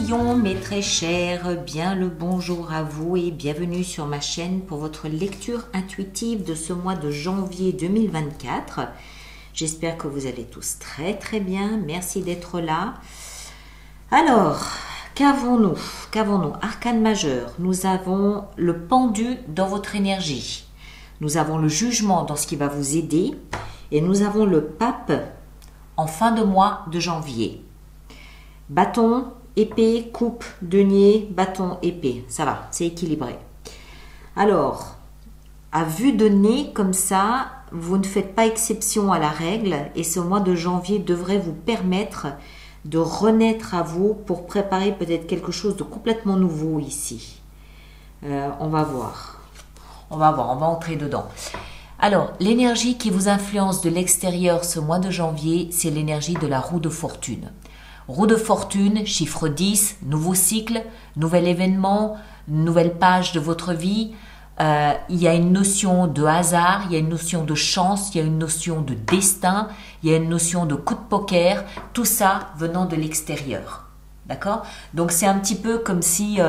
Lion, mes très chers, bien le bonjour à vous et bienvenue sur ma chaîne pour votre lecture intuitive de ce mois de janvier 2024. J'espère que vous allez tous très très bien, merci d'être là. Alors, qu'avons-nous? Arcane majeur, nous avons le pendu dans votre énergie, nous avons le jugement dans ce qui va vous aider et nous avons le pape en fin de mois de janvier. Bâton, épée, coupe, denier, bâton, épée. Ça va, c'est équilibré. Alors, à vue de nez comme ça, vous ne faites pas exception à la règle et ce mois de janvier devrait vous permettre de renaître à vous pour préparer peut-être quelque chose de complètement nouveau ici. On va voir. On va entrer dedans. Alors, l'énergie qui vous influence de l'extérieur ce mois de janvier, c'est l'énergie de la roue de fortune. Roue de fortune, chiffre 10, nouveau cycle, nouvel événement, nouvelle page de votre vie. Il y a une notion de hasard, il y a une notion de chance, il y a une notion de destin, il y a une notion de coup de poker, tout ça venant de l'extérieur. D'accord? Donc c'est un petit peu comme si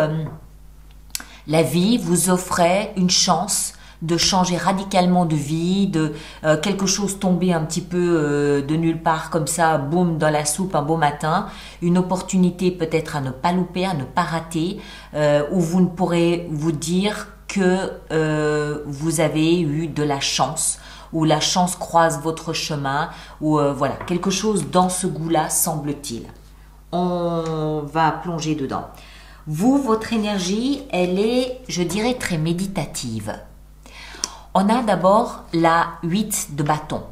la vie vous offrait une chance de changer radicalement de vie, de quelque chose tomber un petit peu de nulle part comme ça, boum, dans la soupe un beau matin, une opportunité peut-être à ne pas louper, à ne pas rater, où vous ne pourrez vous dire que vous avez eu de la chance, ou la chance croise votre chemin, ou voilà, quelque chose dans ce goût-là semble-t-il. On va plonger dedans. Vous, votre énergie, elle est, je dirais, très méditative. On a d'abord la 8 de bâton.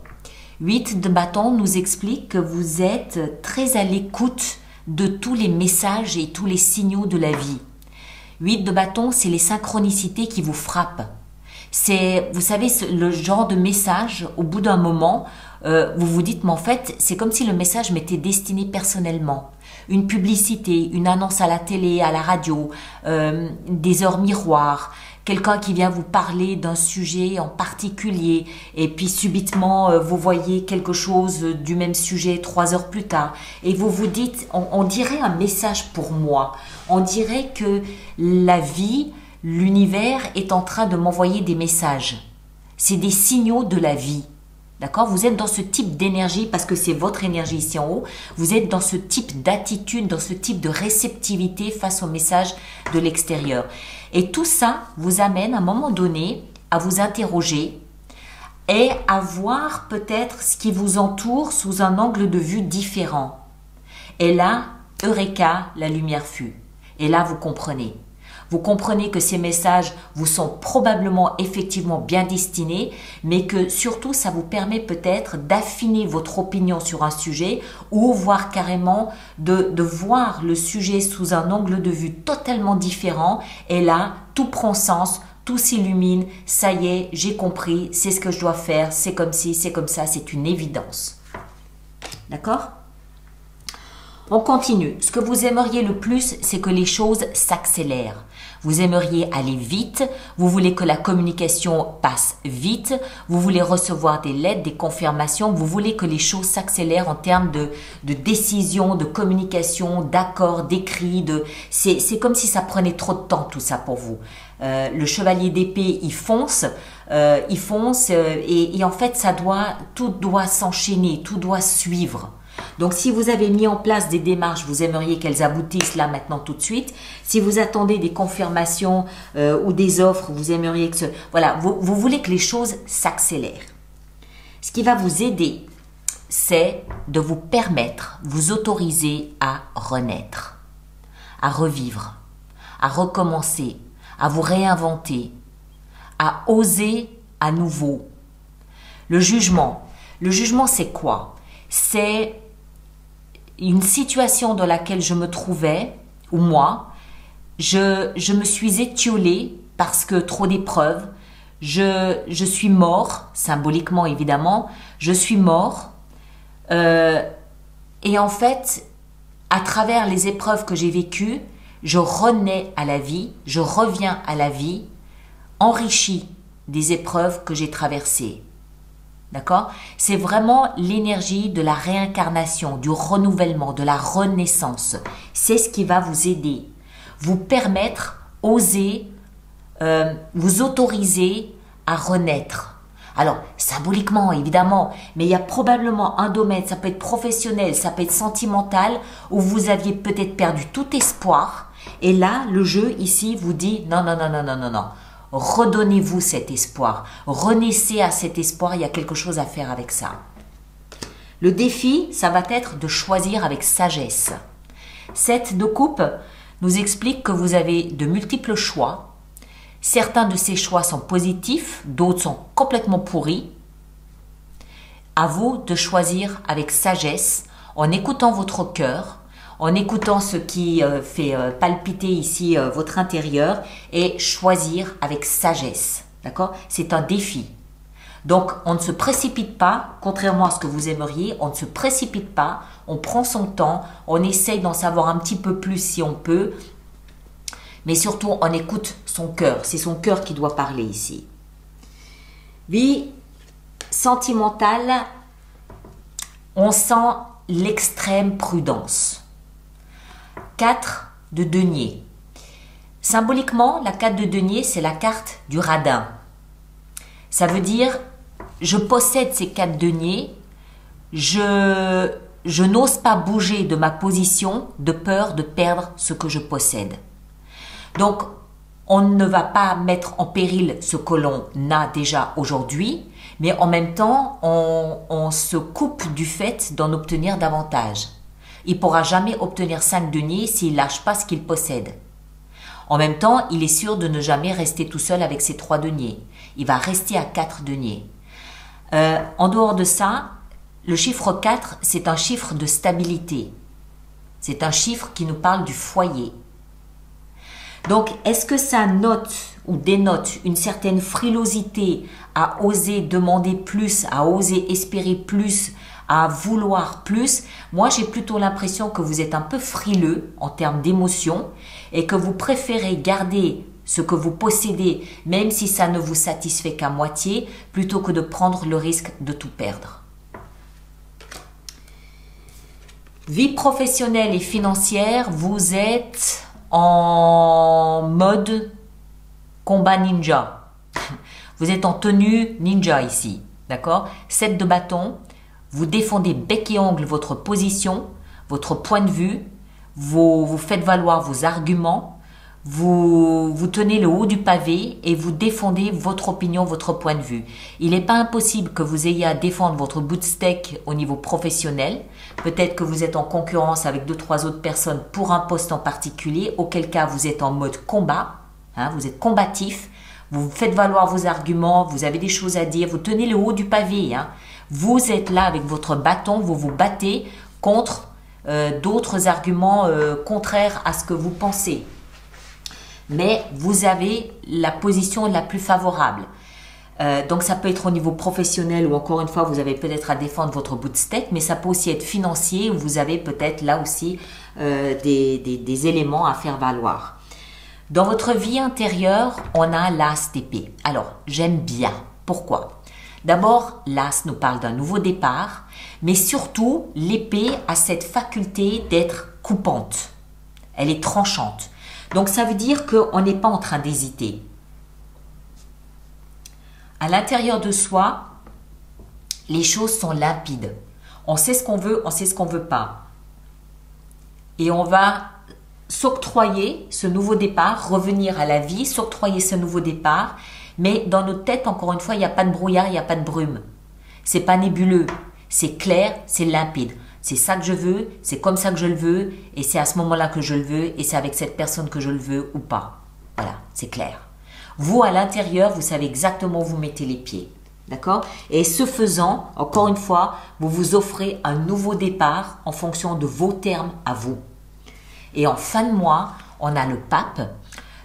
8 de bâton nous explique que vous êtes très à l'écoute de tous les messages et tous les signaux de la vie. 8 de bâton, c'est les synchronicités qui vous frappent. C'est, vous savez, le genre de message, au bout d'un moment, vous vous dites, mais en fait, c'est comme si le message m'était destiné personnellement. Une publicité, une annonce à la télé, à la radio, des heures miroirs, quelqu'un qui vient vous parler d'un sujet en particulier et puis subitement vous voyez quelque chose du même sujet 3 heures plus tard et vous vous dites, on dirait un message pour moi, on dirait que la vie, l'univers est en train de m'envoyer des messages. C'est des signaux de la vie. D'accord? Vous êtes dans ce type d'énergie parce que c'est votre énergie ici en haut. Vous êtes dans ce type d'attitude, dans ce type de réceptivité face aux messages de l'extérieur. Et tout ça vous amène à un moment donné à vous interroger et à voir peut-être ce qui vous entoure sous un angle de vue différent. Et là, Eureka, la lumière fut. Et là, vous comprenez. Vous comprenez que ces messages vous sont probablement effectivement bien destinés, mais que surtout ça vous permet peut-être d'affiner votre opinion sur un sujet ou voire carrément de voir le sujet sous un angle de vue totalement différent. Et là, tout prend sens, tout s'illumine, ça y est, j'ai compris, c'est ce que je dois faire, c'est comme ci, c'est comme ça, c'est une évidence. D'accord ? On continue. Ce que vous aimeriez le plus, c'est que les choses s'accélèrent. Vous aimeriez aller vite, vous voulez que la communication passe vite, vous voulez recevoir des lettres, des confirmations, vous voulez que les choses s'accélèrent en termes de décision, de communication, d'accords, d'écrits. C'est comme si ça prenait trop de temps tout ça pour vous. Le chevalier d'épée, il fonce et en fait tout doit s'enchaîner, tout doit suivre. Donc, si vous avez mis en place des démarches, vous aimeriez qu'elles aboutissent là, maintenant, tout de suite. Si vous attendez des confirmations ou des offres, vous aimeriez que voilà, vous voulez que les choses s'accélèrent. Ce qui va vous aider, c'est de vous permettre, vous autoriser à renaître, à revivre, à recommencer, à vous réinventer, à oser à nouveau. Le jugement, c'est quoi? C'est une situation dans laquelle je me trouvais, ou moi, je me suis étiolée parce que trop d'épreuves, je suis mort, symboliquement évidemment, je suis mort, et en fait, à travers les épreuves que j'ai vécues, je renais à la vie, je reviens à la vie, enrichi des épreuves que j'ai traversées. D'accord? C'est vraiment l'énergie de la réincarnation, du renouvellement, de la renaissance. C'est ce qui va vous aider, vous permettre, oser, vous autoriser à renaître. Alors, symboliquement, évidemment, mais il y a probablement un domaine, ça peut être professionnel, ça peut être sentimental, où vous aviez peut-être perdu tout espoir. Et là, le jeu ici vous dit non, non, non, non, non, non, non. Redonnez-vous cet espoir. Renaissez à cet espoir, il y a quelque chose à faire avec ça. Le défi, ça va être de choisir avec sagesse. 7 de coupe nous explique que vous avez de multiples choix. Certains de ces choix sont positifs, d'autres sont complètement pourris. À vous de choisir avec sagesse, en écoutant votre cœur, en écoutant ce qui fait palpiter ici votre intérieur et choisir avec sagesse. D'accord? C'est un défi. Donc, on ne se précipite pas, contrairement à ce que vous aimeriez, on ne se précipite pas, on prend son temps, on essaye d'en savoir un petit peu plus si on peut, mais surtout, on écoute son cœur. C'est son cœur qui doit parler ici. Vie sentimentale, on sent l'extrême prudence. 4 de denier. Symboliquement, la 4 de denier, c'est la carte du radin. Ça veut dire, je possède ces 4 deniers, je n'ose pas bouger de ma position de peur de perdre ce que je possède. Donc, on ne va pas mettre en péril ce que l'on a déjà aujourd'hui, mais en même temps, on se coupe du fait d'en obtenir davantage. Il ne pourra jamais obtenir 5 deniers s'il ne lâche pas ce qu'il possède. En même temps, il est sûr de ne jamais rester tout seul avec ses 3 deniers. Il va rester à 4 deniers. En dehors de ça, le chiffre 4, c'est un chiffre de stabilité. C'est un chiffre qui nous parle du foyer. Donc, est-ce que ça note ou dénote une certaine frilosité à oser demander plus, à oser espérer plus, à vouloir plus? Moi, j'ai plutôt l'impression que vous êtes un peu frileux en termes d'émotion et que vous préférez garder ce que vous possédez, même si ça ne vous satisfait qu'à moitié, plutôt que de prendre le risque de tout perdre. Vie professionnelle et financière, vous êtes en mode combat ninja. Vous êtes en tenue ninja ici, d'accord? 7 de bâton, vous défendez bec et ongle votre position, votre point de vue, vous faites valoir vos arguments, vous tenez le haut du pavé et vous défendez votre opinion, votre point de vue. Il n'est pas impossible que vous ayez à défendre votre bout de steak au niveau professionnel. Peut-être que vous êtes en concurrence avec 2-3 autres personnes pour un poste en particulier, auquel cas vous êtes en mode combat, hein, vous êtes combatif, vous faites valoir vos arguments, vous avez des choses à dire, vous tenez le haut du pavé. Hein. Vous êtes là avec votre bâton, vous vous battez contre d'autres arguments contraires à ce que vous pensez. Mais vous avez la position la plus favorable. Donc ça peut être au niveau professionnel où encore une fois vous avez peut-être à défendre votre bout de steak, mais ça peut aussi être financier où vous avez peut-être là aussi des éléments à faire valoir. Dans votre vie intérieure, on a l'as d'épée. Alors j'aime bien. Pourquoi? D'abord, l'as nous parle d'un nouveau départ, mais surtout l'épée a cette faculté d'être coupante. Elle est tranchante. Donc ça veut dire qu'on n'est pas en train d'hésiter. À l'intérieur de soi, les choses sont limpides. On sait ce qu'on veut, on sait ce qu'on ne veut pas. Et on va s'octroyer ce nouveau départ, revenir à la vie, s'octroyer ce nouveau départ. Mais dans notre tête, encore une fois, il n'y a pas de brouillard, il n'y a pas de brume. C'est pas nébuleux, c'est clair, c'est limpide. C'est ça que je veux, c'est comme ça que je le veux, et c'est à ce moment-là que je le veux, et c'est avec cette personne que je le veux ou pas. Voilà, c'est clair. Vous, à l'intérieur, vous savez exactement où vous mettez les pieds. D'accord? Et ce faisant, encore une fois, vous vous offrez un nouveau départ en fonction de vos termes à vous. Et en fin de mois, on a le pape.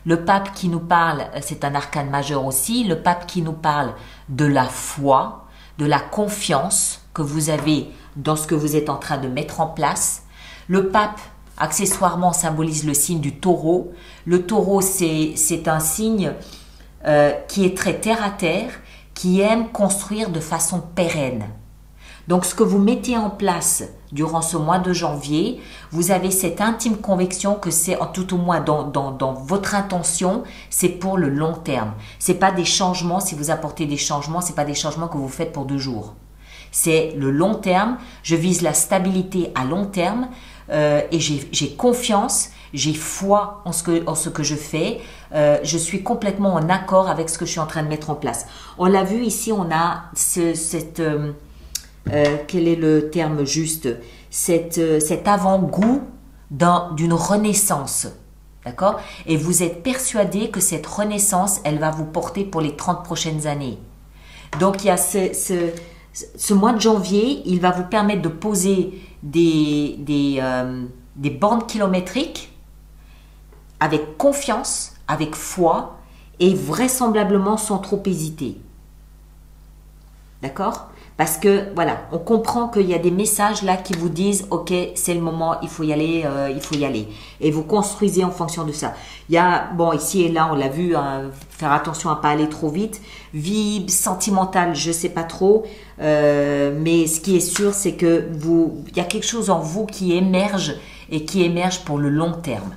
Le pape qui nous parle, c'est un arcane majeur aussi, le pape qui nous parle de la foi, de la confiance que vous avez dans ce que vous êtes en train de mettre en place. Le pape, accessoirement, symbolise le signe du taureau. Le taureau, c'est un signe qui est très terre à terre, qui aime construire de façon pérenne. Donc, ce que vous mettez en place durant ce mois de janvier, vous avez cette intime conviction que c'est, tout au moins dans votre intention, c'est pour le long terme. C'est pas des changements, si vous apportez des changements, c'est pas des changements que vous faites pour 2 jours. C'est le long terme, je vise la stabilité à long terme et j'ai confiance, j'ai foi en ce que je fais, je suis complètement en accord avec ce que je suis en train de mettre en place. On l'a vu ici, on a quel est le terme juste, cet avant-goût d'une renaissance, d'accord? Et vous êtes persuadé que cette renaissance, elle va vous porter pour les 30 prochaines années. Donc il y a ce mois de janvier, il va vous permettre de poser des bornes kilométriques avec confiance, avec foi et vraisemblablement sans trop hésiter. D'accord? Parce que, voilà, on comprend qu'il y a des messages là qui vous disent « Ok, c'est le moment, il faut y aller, il faut y aller. » Et vous construisez en fonction de ça. Il y a, bon, ici et là, on l'a vu, faire attention à ne pas aller trop vite. Vie sentimentale, je ne sais pas trop. Mais ce qui est sûr, c'est que il y a quelque chose en vous qui émerge et qui émerge pour le long terme.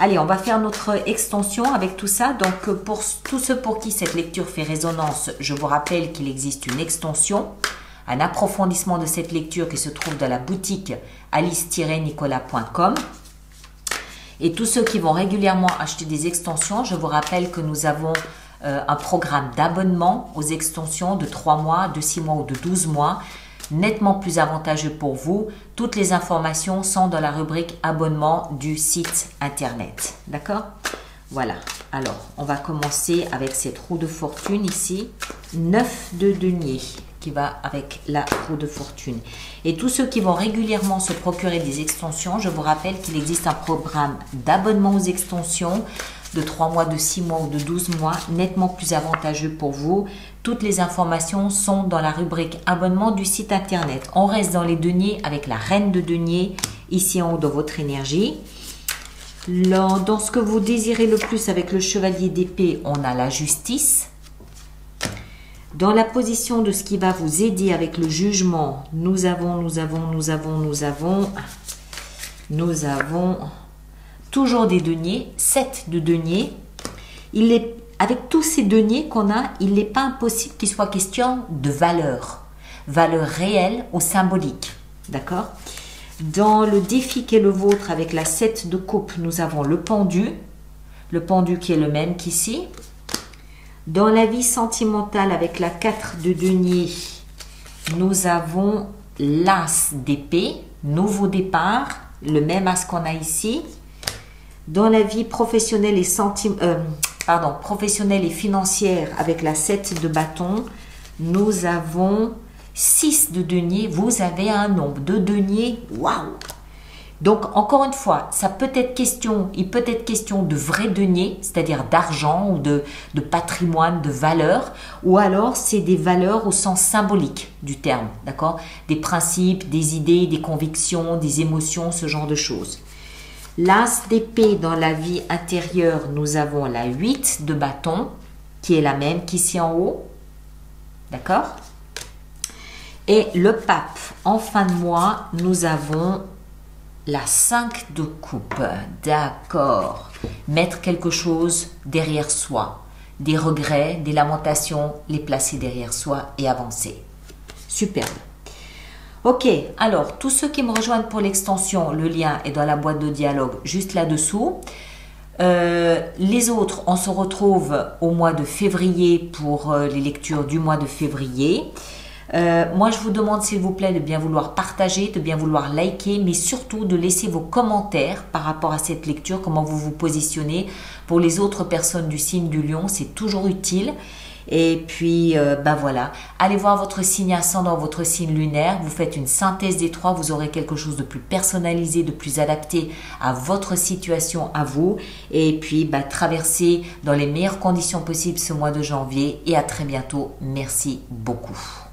Allez, on va faire notre extension avec tout ça. Donc, pour tous ceux pour qui cette lecture fait résonance, je vous rappelle qu'il existe une extension, un approfondissement de cette lecture qui se trouve dans la boutique alice-nicolas.com. Et tous ceux qui vont régulièrement acheter des extensions, je vous rappelle que nous avons un programme d'abonnement aux extensions de 3 mois, de 6 mois ou de 12 mois, nettement plus avantageux pour vous. Toutes les informations sont dans la rubrique abonnement du site internet. D'accord? Voilà. Alors, on va commencer avec cette roue de fortune ici. 9 de denier qui va avec la roue de fortune. Et tous ceux qui vont régulièrement se procurer des extensions, je vous rappelle qu'il existe un programme d'abonnement aux extensions de 3 mois, de 6 mois ou de 12 mois, nettement plus avantageux pour vous. Toutes les informations sont dans la rubrique abonnement du site internet. On reste dans les deniers avec la reine de denier, ici en haut de votre énergie. Dans ce que vous désirez le plus avec le chevalier d'épée, on a la justice. Dans la position de ce qui va vous aider avec le jugement, nous avons toujours des deniers, 7 de deniers. Avec tous ces deniers qu'on a, il n'est pas impossible qu'il soit question de valeur réelle ou symbolique. D'accord? Dans le défi qui est le vôtre avec la 7 de coupe, nous avons le pendu qui est le même qu'ici. Dans la vie sentimentale avec la 4 de denier, nous avons l'as d'épée, nouveau départ, le même as qu'on a ici. Dans la vie professionnelle et professionnelle et financière avec la 7 de bâton, nous avons 6 de denier. Vous avez un nombre de deniers, waouh! Donc, encore une fois, il peut être question de vrais deniers, c'est-à-dire d'argent ou de patrimoine, de valeur, ou alors c'est des valeurs au sens symbolique du terme, d'accord? Des principes, des idées, des convictions, des émotions, ce genre de choses. L'as d'épée dans la vie intérieure, nous avons la 8 de bâton, qui est la même qu'ici en haut, d'accord? Et le pape, en fin de mois, nous avons la 5 de coupe, d'accord. Mettre quelque chose derrière soi, des regrets, des lamentations, les placer derrière soi et avancer. Superbe. Ok, alors tous ceux qui me rejoignent pour l'extension, le lien est dans la boîte de dialogue juste là-dessous. Les autres, on se retrouve au mois de février pour les lectures du mois de février. Moi, je vous demande s'il vous plaît de bien vouloir partager, de bien vouloir liker, mais surtout de laisser vos commentaires par rapport à cette lecture, comment vous vous positionnez. Pour les autres personnes du signe du lion, c'est toujours utile. Et puis, voilà, allez voir votre signe ascendant, votre signe lunaire. Vous faites une synthèse des 3, vous aurez quelque chose de plus personnalisé, de plus adapté à votre situation, à vous. Et puis, traversez dans les meilleures conditions possibles ce mois de janvier. Et à très bientôt. Merci beaucoup.